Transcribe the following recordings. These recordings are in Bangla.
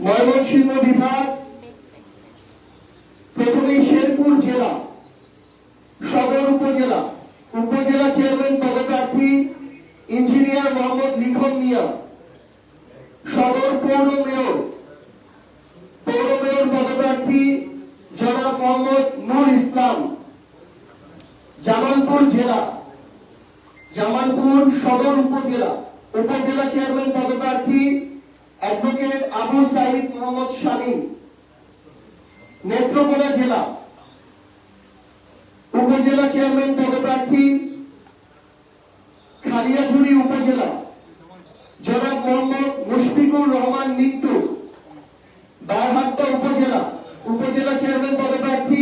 ময়মনসিংহ বিভাগ প্রথমে শেরপুর জেলা সদর উপজেলা উপজেলা চেয়ারম্যান পদপ্রার্থী ইঞ্জিনিয়ার মোহাম্মদ লিখন মিয়া। সদর পৌর মেয়র পদপ্রার্থী জনাব মোহাম্মদ নূর ইসলাম। জামালপুর জেলা জামালপুর সদর উপজেলা উপজেলা চেয়ারম্যান পদপ্রার্থী অ্যাডভোকেট আবু সাইদ মোহাম্মদ শামীম। নেত্রকোনা জেলা উপজেলা চেয়ারম্যান পদপ্রার্থী খালিয়াঝুড়ি উপজেলা জনাব মোহাম্মদ মুশফিকুর রহমান মিন্টু। বারহাট্টা উপজেলা উপজেলা চেয়ারম্যান পদপ্রার্থী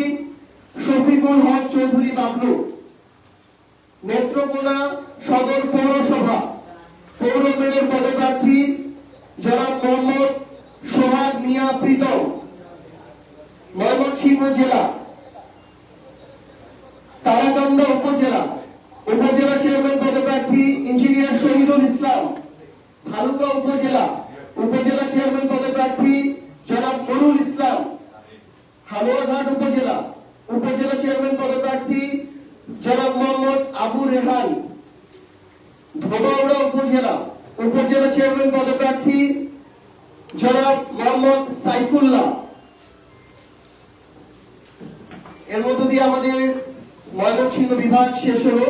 শফিকুল হক চৌধুরী বাবলু। নেত্রকোনা সদর পৌরসভা পৌর মেয়র পদপ্রার্থী জনাব মোহাম্মদ সোহাগ মিয়া প্রীতম। ময়মনসিংহ জেলা তারাকান্দা উপজেলা উপজেলা চেয়ারম্যান পদপ্রার্থী ইঞ্জিনিয়ার শহীদুল ইসলাম। ভালুকা উপজেলা উপজেলা চেয়ারম্যান পদপ্রার্থী জনাব নুরুল ইসলাম। হালুয়াঘাট উপজেলা উপজেলা চেয়ারম্যান পদপ্রার্থী জনাব মোহাম্মদ আবু রেহান। ধোবাউড়া উপজেলা উপজেলা চেয়ারম্যান পদপ্রার্থী জনাব মোহাম্মদ সাইফুল্লাহ। এর মধ্য দিয়ে আমাদের ময়মনসিংহ বিভাগ শেষ হলো।